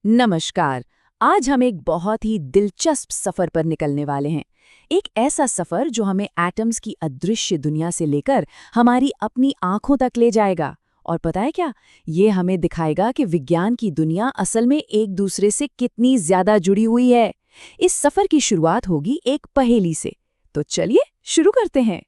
नमस्कार। आज हम एक बहुत ही दिलचस्प सफर पर निकलने वाले हैं। एक ऐसा सफर जो हमें एटम्स की अदृश्य दुनिया से लेकर हमारी अपनी आंखों तक ले जाएगा। और पता है क्या, ये हमें दिखाएगा कि विज्ञान की दुनिया असल में एक दूसरे से कितनी ज्यादा जुड़ी हुई है। इस सफर की शुरुआत होगी एक पहेली से। तो चलिए शुरू करते हैं।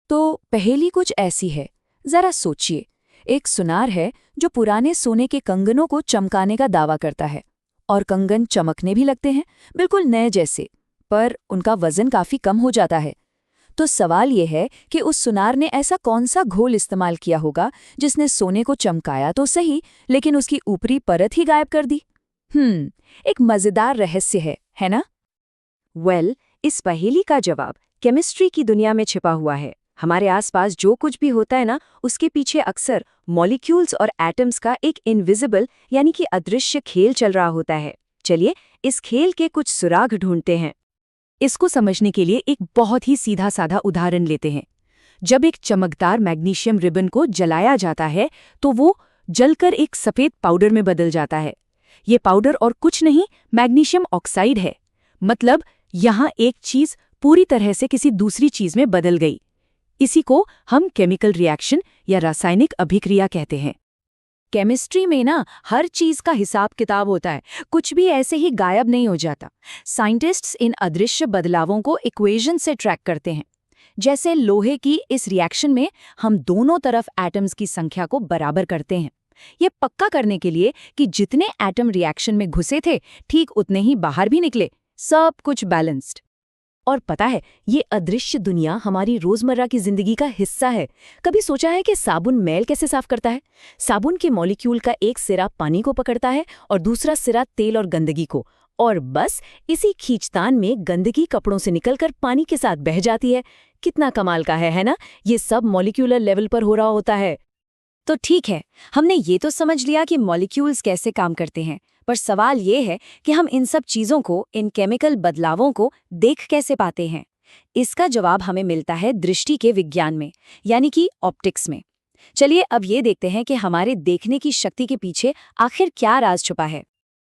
तो पहेली कुछ ऐसी है, जरा सोचिए। एक सुनार है जो पुराने सोने के कंगनों को चमकाने का दावा करता है, और कंगन चमकने भी लगते हैं, बिल्कुल नए जैसे। पर उनका वजन काफी कम हो जाता है। तो सवाल ये है कि उस सुनार ने ऐसा कौन सा घोल इस्तेमाल किया होगा जिसने सोने को चमकाया तो सही, लेकिन उसकी ऊपरी परत ही गायब कर दी। एक मजेदार रहस्य है ना? इस पहेली का जवाब केमिस्ट्री की दुनिया में छिपा हुआ है। हमारे आसपास जो कुछ भी होता है ना, उसके पीछे अक्सर मॉलिक्यूल्स और एटम्स का एक इनविजिबल यानी कि अदृश्य खेल चल रहा होता है। चलिए इस खेल के कुछ सुराग ढूंढते हैं। इसको समझने के लिए एक बहुत ही सीधा साधा उदाहरण लेते हैं। जब एक चमकदार मैग्नीशियम रिबन को जलाया जाता है तो वो जलकर एक सफेद पाउडर में बदल जाता है। ये पाउडर और कुछ नहीं, मैग्नीशियम ऑक्साइड है। मतलब यहाँ एक चीज पूरी तरह से किसी दूसरी चीज में बदल गई। इसी को हम केमिकल रिएक्शन या रासायनिक अभिक्रिया कहते हैं। केमिस्ट्री में ना हर चीज का हिसाब किताब होता है, कुछ भी ऐसे ही गायब नहीं हो जाता। साइंटिस्ट्स इन अदृश्य बदलावों को इक्वेशन से ट्रैक करते हैं। जैसे लोहे की इस रिएक्शन में हम दोनों तरफ एटम्स की संख्या को बराबर करते हैं, ये पक्का करने के लिए कि जितने एटम रिएक्शन में घुसे थे ठीक उतने ही बाहर भी निकले, सब कुछ बैलेंस्ड। और पता है, ये अदृश्य दुनिया हमारी रोजमर्रा की जिंदगी का हिस्सा है। कभी सोचा है कि साबुन मैल कैसे साफ करता है? साबुन के मॉलिक्यूल का एक सिरा पानी को पकड़ता है और दूसरा सिरा तेल और गंदगी को, और बस इसी खींचतान में गंदगी कपड़ों से निकलकर पानी के साथ बह जाती है। कितना कमाल का है ना? ये सब मॉलिक्यूलर लेवल पर हो रहा होता है। तो ठीक है, हमने ये तो समझ लिया कि मॉलिक्यूल्स कैसे काम करते हैं, पर सवाल ये है कि हम इन सब चीज़ों को, इन केमिकल बदलावों को देख कैसे पाते हैं। इसका जवाब हमें मिलता है दृष्टि के विज्ञान में, यानी कि ऑप्टिक्स में। चलिए अब ये देखते हैं कि हमारे देखने की शक्ति के पीछे आखिर क्या राज छुपा है।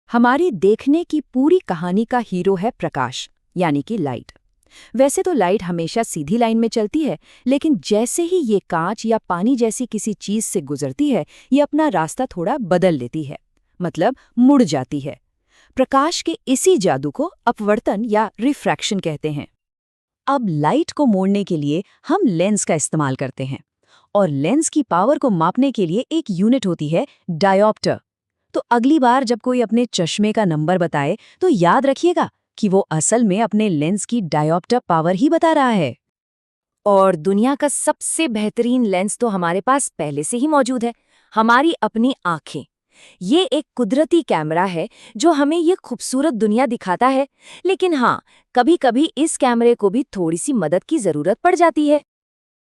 हमारी देखने की पूरी कहानी का हीरो है प्रकाश, यानी कि लाइट। वैसे तो लाइट हमेशा सीधी लाइन में चलती है, लेकिन जैसे ही ये कांच या पानी जैसी किसी चीज से गुजरती है, ये अपना रास्ता थोड़ा बदल लेती है, मतलब मुड़ जाती है। प्रकाश के इसी जादू को अपवर्तन या रिफ्रैक्शन कहते हैं। अब लाइट को मोड़ने के लिए हम लेंस का इस्तेमाल करते हैं, और लेंस की पावर को मापने के लिए एक यूनिट होती है, डायोप्टर। तो अगली बार जब कोई अपने चश्मे का नंबर बताए तो याद रखिएगा कि वो असल में अपने लेंस की डायोप्टर पावर ही बता रहा है। और दुनिया का सबसे बेहतरीन लेंस तो हमारे पास पहले से ही मौजूद है, हमारी अपनी आंखें। ये एक कुदरती कैमरा है जो हमें ये खूबसूरत दुनिया दिखाता है, लेकिन हाँ, कभी-कभी इस कैमरे को भी थोड़ी सी मदद की जरूरत पड़ जाती है।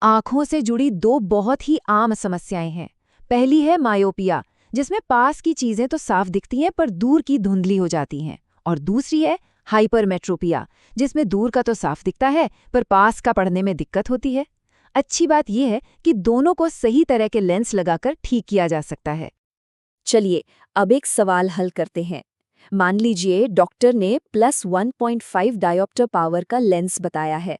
आँखों से जुड़ी दो बहुत ही आम समस्याएं हैं। पहली है मायोपिया, जिसमें पास की चीजें तो साफ दिखती हैं पर दूर की धुंधली हो जाती हैं। और दूसरी है हाइपरमेट्रोपिया, जिसमें दूर का तो साफ दिखता है पर पास का पढ़ने में दिक्कत होती है। अच्छी बात यह है कि दोनों को सही तरह के लेंस लगाकर ठीक किया जा सकता है। चलिए अब एक सवाल हल करते हैं। मान लीजिए डॉक्टर ने +1.5 डायोप्टर पावर का लेंस बताया है,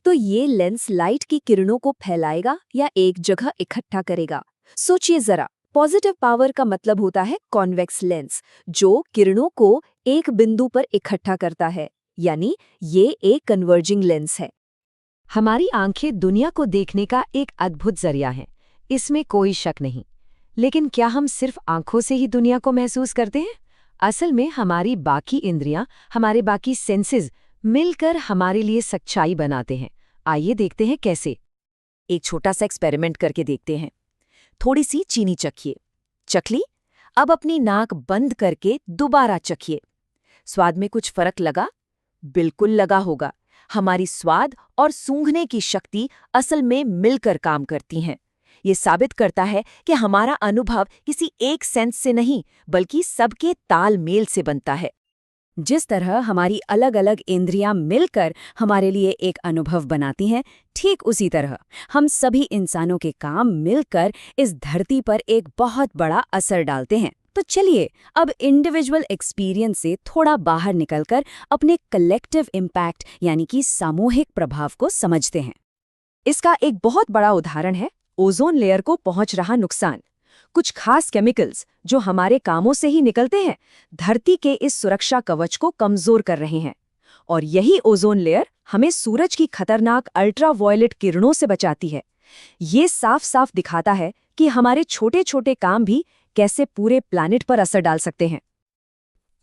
तो ये लेंस लाइट की किरणों को फैलाएगा या एक जगह इकट्ठा करेगा? सोचिए जरा। पॉजिटिव पावर का मतलब होता है कॉन्वेक्स लेंस, जो किरणों को एक बिंदु पर इकट्ठा करता है, यानी ये एक कन्वर्जिंग लेंस है। हमारी आंखें दुनिया को देखने का एक अद्भुत जरिया हैं, इसमें कोई शक नहीं। लेकिन क्या हम सिर्फ आंखों से ही दुनिया को महसूस करते हैं? असल में हमारी बाकी इंद्रियां, हमारे बाकी सेंसेस मिलकर हमारे लिए सच्चाई बनाते हैं। आइए देखते हैं कैसे। एक छोटा सा एक्सपेरिमेंट करके देखते हैं। थोड़ी सी चीनी चखिए। चख ली? अब अपनी नाक बंद करके दोबारा चखिए। स्वाद में कुछ फर्क लगा? बिल्कुल लगा होगा। हमारी स्वाद और सूंघने की शक्ति असल में मिलकर काम करती हैं। ये साबित करता है कि हमारा अनुभव किसी एक सेंस से नहीं, बल्कि सबके तालमेल से बनता है। जिस तरह हमारी अलग अलग इंद्रियां मिलकर हमारे लिए एक अनुभव बनाती हैं, ठीक उसी तरह हम सभी इंसानों के काम मिलकर इस धरती पर एक बहुत बड़ा असर डालते हैं। तो चलिए अब इंडिविजुअल एक्सपीरियंस से थोड़ा बाहर निकलकर अपने कलेक्टिव इम्पैक्ट यानी कि सामूहिक प्रभाव को समझते हैं। इसका एक बहुत बड़ा उदाहरण है ओजोन लेयर को पहुंच रहा नुकसान। कुछ खास केमिकल्स जो हमारे कामों से ही निकलते हैं, धरती के इस सुरक्षा कवच को कमजोर कर रहे हैं। और यही ओजोन लेयर हमें सूरज की खतरनाक अल्ट्रावायलेट किरणों से बचाती है। ये साफ साफ दिखाता है कि हमारे छोटे छोटे काम भी कैसे पूरे प्लैनेट पर असर डाल सकते हैं।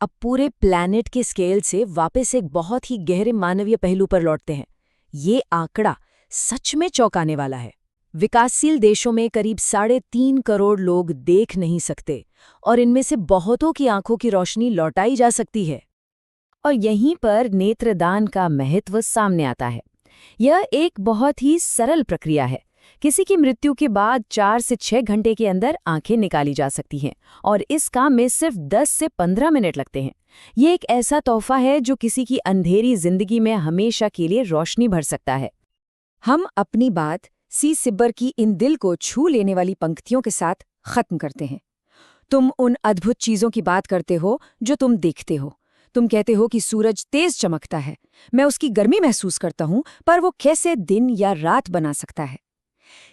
अब पूरे प्लैनेट के स्केल से वापस एक बहुत ही गहरे मानवीय पहलू पर लौटते हैं। ये आंकड़ा सच में चौंकाने वाला है। विकासशील देशों में करीब 3.5 करोड़ लोग देख नहीं सकते और इनमें से बहुतों की आंखों की रोशनी लौटाई जा सकती है। और यहीं पर नेत्रदान का महत्व सामने आता है। यह एक बहुत ही सरल प्रक्रिया है। किसी की मृत्यु के बाद 4 से 6 घंटे के अंदर आंखें निकाली जा सकती हैं और इस काम में सिर्फ 10 से 15 मिनट लगते हैं। ये एक ऐसा तोहफा है जो किसी की अंधेरी जिंदगी में हमेशा के लिए रोशनी भर सकता है। हम अपनी बात सी सिब्बर की इन दिल को छू लेने वाली पंक्तियों के साथ खत्म करते हैं। तुम उन अद्भुत चीजों की बात करते हो जो तुम देखते हो। तुम कहते हो कि सूरज तेज चमकता है, मैं उसकी गर्मी महसूस करता हूं, पर वो कैसे दिन या रात बना सकता है।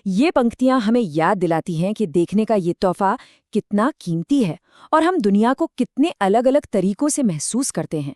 ये पंक्तियां हमें याद दिलाती हैं कि देखने का ये तोहफा कितना कीमती है और हम दुनिया को कितने अलग अलग तरीकों से महसूस करते हैं।